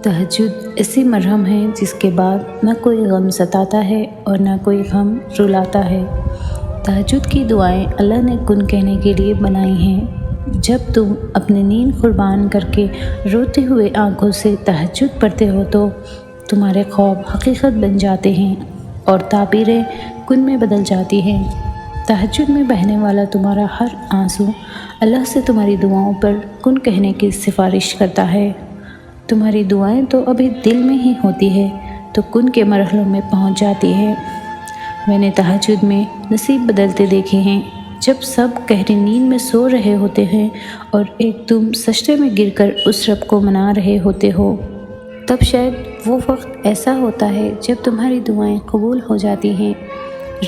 تہجد ایسی مرہم ہے جس کے بعد نہ کوئی غم ستاتا ہے اور نہ کوئی غم رلاتا ہے۔ تہجد کی دعائیں اللہ نے کن کہنے کے لیے بنائی ہیں۔ جب تم اپنی نیند قربان کر کے روتے ہوئے آنکھوں سے تہجد پڑھتے ہو تو تمہارے خواب حقیقت بن جاتے ہیں اور تعبیریں کن میں بدل جاتی ہیں۔ تہجد میں بہنے والا تمہارا ہر آنسو اللہ سے تمہاری دعاؤں پر کن کہنے کی سفارش کرتا ہے۔ تمہاری دعائیں تو ابھی دل میں ہی ہوتی ہے تو کن کے مرحلوں میں پہنچ جاتی ہے۔ میں نے تہجد میں نصیب بدلتے دیکھے ہیں۔ جب سب گہری نیند میں سو رہے ہوتے ہیں اور ایک تم سجدے میں گر کر اس رب کو منا رہے ہوتے ہو، تب شاید وہ وقت ایسا ہوتا ہے جب تمہاری دعائیں قبول ہو جاتی ہیں۔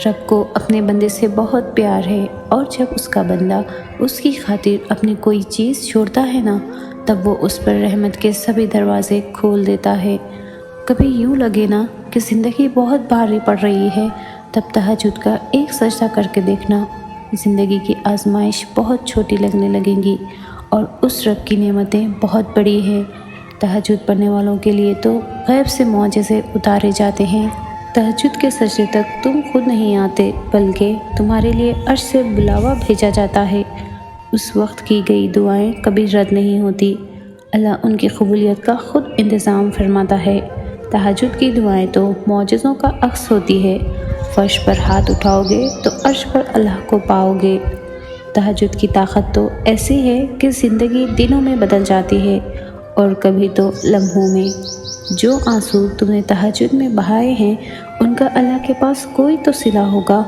رب کو اپنے بندے سے بہت پیار ہے اور جب اس کا بندہ اس کی خاطر اپنی کوئی چیز چھوڑتا ہے نا، تب وہ اس پر رحمت کے سبھی دروازے کھول دیتا ہے۔ کبھی یوں لگے نا کہ زندگی بہت بھاری پڑ رہی ہے، تب تہجد کا ایک سجدہ کر کے دیکھنا، زندگی کی آزمائش بہت چھوٹی لگنے لگیں گی اور اس رب کی نعمتیں بہت بڑی ہیں۔ تہجد پڑھنے والوں کے لیے تو غیب سے معجزے اتارے جاتے ہیں۔ تہجد کے سجدے تک تم خود نہیں آتے بلکہ تمہارے لیے عرش سے بلاوا بھیجا جاتا ہے۔ اس وقت کی گئی دعائیں کبھی رد نہیں ہوتی، اللہ ان کی قبولیت کا خود انتظام فرماتا ہے۔ تہجد کی دعائیں تو معجزوں کا عکس ہوتی ہے۔ فرش پر ہاتھ اٹھاؤ گے تو عرش پر اللہ کو پاؤ گے۔ تہجد کی طاقت تو ایسی ہے کہ زندگی دنوں میں بدل جاتی ہے اور کبھی تو لمحوں میں۔ جو آنسو تم نے تہجد میں بہائے ہیں ان کا اللہ کے پاس کوئی تو صلہ ہوگا۔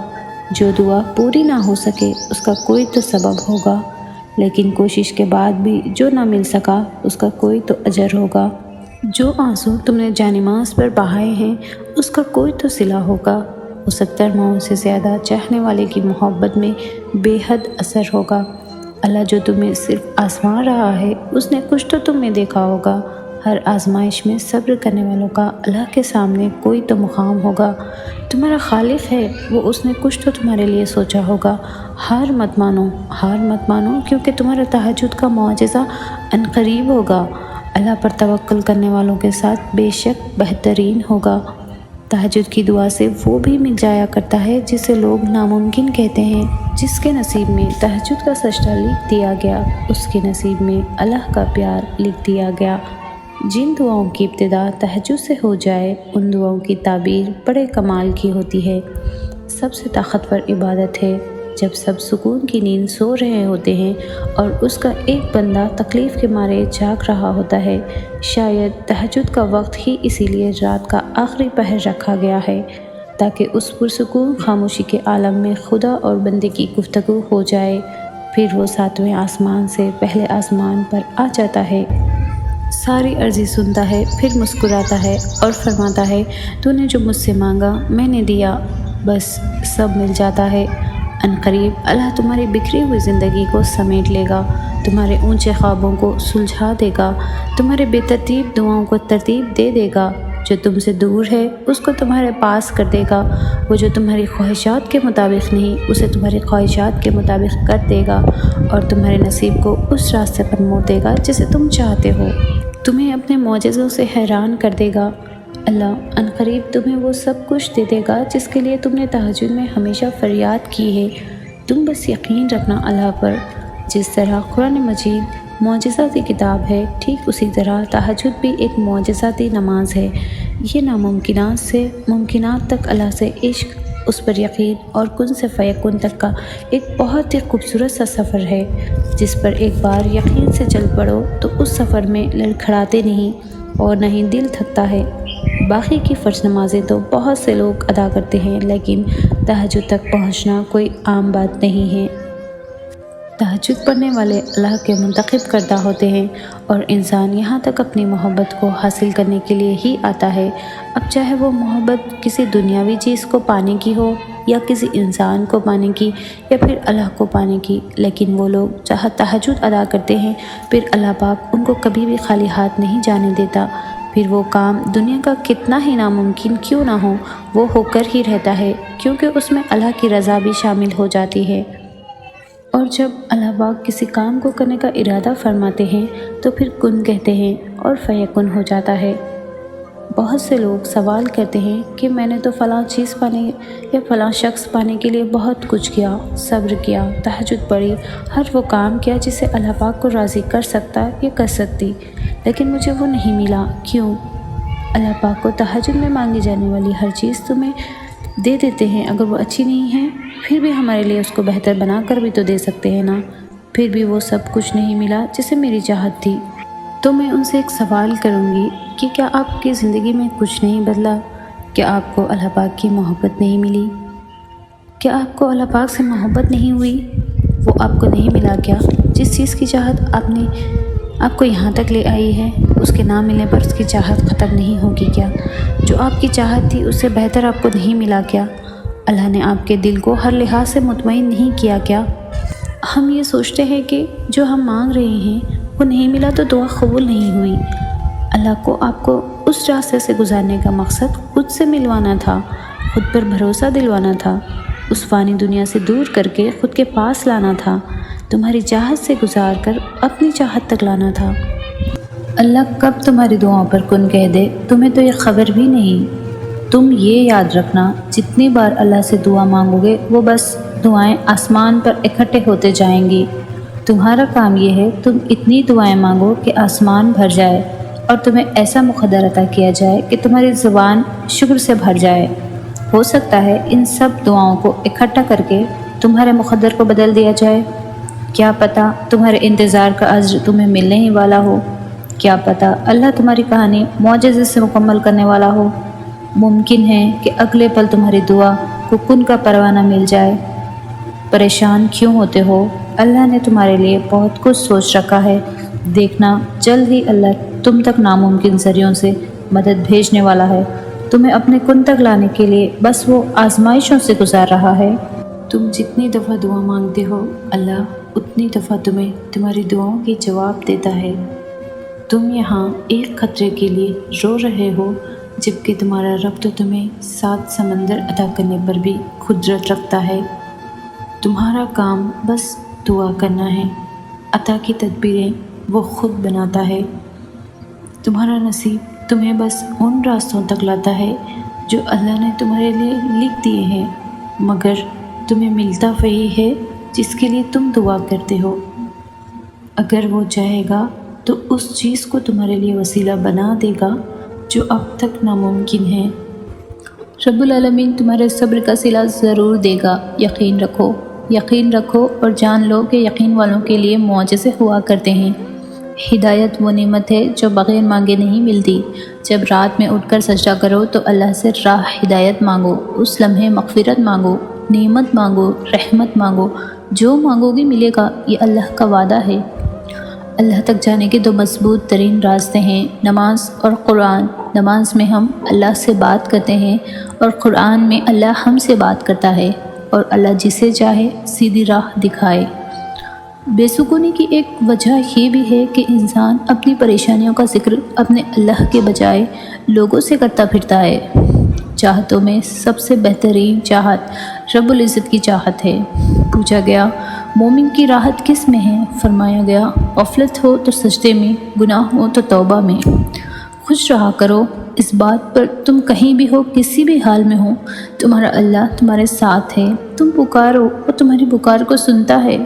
جو دعا پوری نہ ہو سکے اس کا کوئی تو سبب ہوگا، لیکن کوشش کے بعد بھی جو نہ مل سکا اس کا کوئی تو اجر ہوگا۔ جو آنسو تم نے جانماز پر بہائے ہیں اس کا کوئی تو صلہ ہوگا، وہ 70 ماؤں سے زیادہ چاہنے والے کی محبت میں بے حد اثر ہوگا۔ اللہ جو تمہیں صرف آزما رہا ہے اس نے کچھ تو تم میں دیکھا ہوگا۔ ہر آزمائش میں صبر کرنے والوں کا اللہ کے سامنے کوئی تو مقام ہوگا۔ تمہارا خالق ہے، وہ اس نے کچھ تو تمہارے لیے سوچا ہوگا۔ ہار مت مانو کیونکہ تمہارا تہجد کا معجزہ عنقریب ہوگا۔ اللہ پر توکل کرنے والوں کے ساتھ بے شک بہترین ہوگا۔ تہجد کی دعا سے وہ بھی مل جایا کرتا ہے جسے لوگ ناممکن کہتے ہیں۔ جس کے نصیب میں تہجد کا سجدہ لکھ دیا گیا اس کے نصیب میں اللہ کا پیار لکھ دیا گیا۔ جن دعاؤں کی ابتدا تہجد سے ہو جائے ان دعاؤں کی تعبیر بڑے کمال کی ہوتی ہے۔ سب سے طاقتور عبادت ہے جب سب سکون کی نیند سو رہے ہوتے ہیں اور اس کا ایک بندہ تکلیف کے مارے جاگ رہا ہوتا ہے۔ شاید تہجد کا وقت ہی اسی لیے رات کا آخری پہر رکھا گیا ہے تاکہ اس پرسکون خاموشی کے عالم میں خدا اور بندے کی گفتگو ہو جائے۔ پھر وہ 7ویں آسمان سے پہلے آسمان پر آ جاتا ہے، ساری عرضی سنتا ہے، پھر مسکراتا ہے اور فرماتا ہے تو نے جو مجھ سے مانگا میں نے دیا، بس سب مل جاتا ہے۔ عنقریب اللہ تمہاری بکھری ہوئی زندگی کو سمیٹ لے گا، تمہارے اونچے خوابوں کو سلجھا دے گا، تمہارے بے ترتیب دعاؤں کو ترتیب دے دے گا۔ جو تم سے دور ہے اس کو تمہارے پاس کر دے گا، وہ جو تمہاری خواہشات کے مطابق نہیں اسے تمہاری خواہشات کے مطابق کر دے گا اور تمہارے نصیب کو اس راستے پر موڑ دے گا جسے تم چاہتے ہو۔ تمہیں اپنے معجزوں سے حیران کر دے گا۔ اللہ عنقریب تمہیں وہ سب کچھ دے دے گا جس کے لیے تم نے تہجد میں ہمیشہ فریاد کی ہے۔ تم بس یقین رکھنا اللہ پر۔ جس طرح قرآن مجید معجزاتی کتاب ہے، ٹھیک اسی طرح تہجد بھی ایک معجزاتی نماز ہے۔ یہ ناممکنات سے ممکنات تک اللہ سے عشق، اس پر یقین اور کن سے فیکن تک کا ایک بہت ہی خوبصورت سا سفر ہے۔ جس پر ایک بار یقین سے چل پڑو تو اس سفر میں لڑکھڑاتے نہیں اور نہ ہی دل تھکتا ہے۔ باقی کی فرض نمازیں تو بہت سے لوگ ادا کرتے ہیں لیکن تہجد تک پہنچنا کوئی عام بات نہیں ہے۔ تہجد پڑھنے والے اللہ کے منتخب کردہ ہوتے ہیں اور انسان یہاں تک اپنی محبت کو حاصل کرنے کے لیے ہی آتا ہے، اب چاہے وہ محبت کسی دنیاوی چیز کو پانے کی ہو یا کسی انسان کو پانے کی یا پھر اللہ کو پانے کی۔ لیکن وہ لوگ جہاں تہجد ادا کرتے ہیں پھر اللہ پاک ان کو کبھی بھی خالی ہاتھ نہیں جانے دیتا۔ پھر وہ کام دنیا کا کتنا ہی ناممکن کیوں نہ ہو وہ ہو کر ہی رہتا ہے، کیونکہ اس میں اللہ کی رضا بھی شامل ہو جاتی ہے اور جب اللہ پاک کسی کام کو کرنے کا ارادہ فرماتے ہیں تو پھر کن کہتے ہیں اور فیکن ہو جاتا ہے۔ بہت سے لوگ سوال کرتے ہیں کہ میں نے تو فلاں چیز پانے یا فلاں شخص پانے کے لیے بہت کچھ کیا، صبر کیا، تہجد پڑھی، ہر وہ کام کیا جسے اللہ پاک کو راضی کر سکتا یا کر سکتی، لیکن مجھے وہ نہیں ملا، کیوں؟ اللہ پاک کو تہجد میں مانگی جانے والی ہر چیز تمہیں دے دیتے ہیں، اگر وہ اچھی نہیں ہے پھر بھی ہمارے لیے اس کو بہتر بنا کر بھی تو دے سکتے ہیں نا، پھر بھی وہ سب کچھ نہیں ملا جسے میری چاہت تھی۔ تو میں ان سے ایک سوال کروں گی کہ کیا آپ کی زندگی میں کچھ نہیں بدلا؟ کیا آپ کو اللہ پاک کی محبت نہیں ملی؟ کیا آپ کو اللہ پاک سے محبت نہیں ہوئی؟ وہ آپ کو نہیں ملا کیا؟ جس چیز کی چاہت آپ کو یہاں تک لے آئی ہے، اس کے نہ ملنے پر اس کی چاہت ختم نہیں ہوگی کیا؟ جو آپ کی چاہت تھی اس سے بہتر آپ کو نہیں ملا کیا؟ اللہ نے آپ کے دل کو ہر لحاظ سے مطمئن نہیں کیا کیا؟ ہم یہ سوچتے ہیں کہ جو ہم مانگ رہے ہیں وہ نہیں ملا تو دعا قبول نہیں ہوئی۔ اللہ کو آپ کو اس راستے سے گزارنے کا مقصد خود سے ملوانا تھا، خود پر بھروسہ دلوانا تھا، اس فانی دنیا سے دور کر کے خود کے پاس لانا تھا، تمہاری چاہت سے گزار کر اپنی چاہت تک لانا تھا۔ اللہ کب تمہاری دعاؤں پر کن کہہ دے تمہیں تو یہ خبر بھی نہیں۔ تم یہ یاد رکھنا، جتنی بار اللہ سے دعا مانگو گے وہ بس دعائیں آسمان پر اکٹھے ہوتے جائیں گی۔ تمہارا کام یہ ہے تم اتنی دعائیں مانگو کہ آسمان بھر جائے اور تمہیں ایسا مقدر عطا کیا جائے کہ تمہاری زبان شکر سے بھر جائے۔ ہو سکتا ہے ان سب دعاؤں کو اکٹھا کر کے تمہارے مقدر کو بدل دیا جائے۔ کیا پتہ تمہارے انتظار کا اجر تمہیں ملنے ہی والا ہو۔ کیا پتہ اللہ تمہاری کہانی معجزے سے مکمل کرنے والا ہو۔ ممکن ہے کہ اگلے پل تمہاری دعا کو کن کا پروانہ مل جائے۔ پریشان کیوں ہوتے ہو؟ اللہ نے تمہارے لیے بہت کچھ سوچ رکھا ہے۔ دیکھنا جلد ہی اللہ تم تک ناممکن ذریعوں سے مدد بھیجنے والا ہے۔ تمہیں اپنے کن تک لانے کے لیے بس وہ آزمائشوں سے گزار رہا ہے۔ تم جتنی دفعہ دعا مانگتے ہو اللہ اتنی دفعہ تمہیں تمہاری دعاؤں کے جواب دیتا ہے۔ تم یہاں ایک خطرے کے لیے رو رہے ہو جبکہ تمہارا رب تو تمہیں 7 سمندر عطا کرنے پر بھی قدرت رکھتا ہے۔ تمہارا کام بس دعا کرنا ہے، عطا کی تدبیریں وہ خود بناتا ہے۔ تمہارا نصیب تمہیں بس ان راستوں تک لاتا ہے جو اللہ نے تمہارے لیے لکھ دیے ہیں، مگر تمہیں ملتا وہی ہے جس کے لیے تم دعا کرتے ہو۔ اگر وہ چاہے گا تو اس چیز کو تمہارے لیے وسیلہ بنا دے گا جو اب تک ناممکن ہے۔ رب العالمین تمہارے صبر کا صلہ ضرور دے گا، یقین رکھو، یقین رکھو اور جان لو کہ یقین والوں کے لیے معجزے ہوا کرتے ہیں۔ ہدایت وہ نعمت ہے جو بغیر مانگے نہیں ملتی۔ جب رات میں اٹھ کر سجدہ کرو تو اللہ سے راہ ہدایت مانگو، اس لمحے مغفرت مانگو، نعمت مانگو، رحمت مانگو، جو مانگو گے ملے گا، یہ اللہ کا وعدہ ہے۔ اللہ تک جانے کے 2 مضبوط ترین راستے ہیں، نماز اور قرآن۔ نماز میں ہم اللہ سے بات کرتے ہیں اور قرآن میں اللہ ہم سے بات کرتا ہے، اور اللہ جسے چاہے سیدھی راہ دکھائے۔ بے سکونی کی ایک وجہ یہ بھی ہے کہ انسان اپنی پریشانیوں کا ذکر اپنے اللہ کے بجائے لوگوں سے کرتا پھرتا ہے۔ چاہتوں میں سب سے بہترین چاہت رب العزت کی چاہت ہے۔ پوچھا گیا مومن کی راحت کس میں ہے؟ فرمایا گیا غفلت ہو تو سجدے میں، گناہ ہو تو توبہ میں۔ خوش رہا کرو اس بات پر تم کہیں بھی ہو، کسی بھی حال میں ہو، تمہارا اللہ تمہارے ساتھ ہے۔ تم پکارو وہ تمہاری پکار کو سنتا ہے۔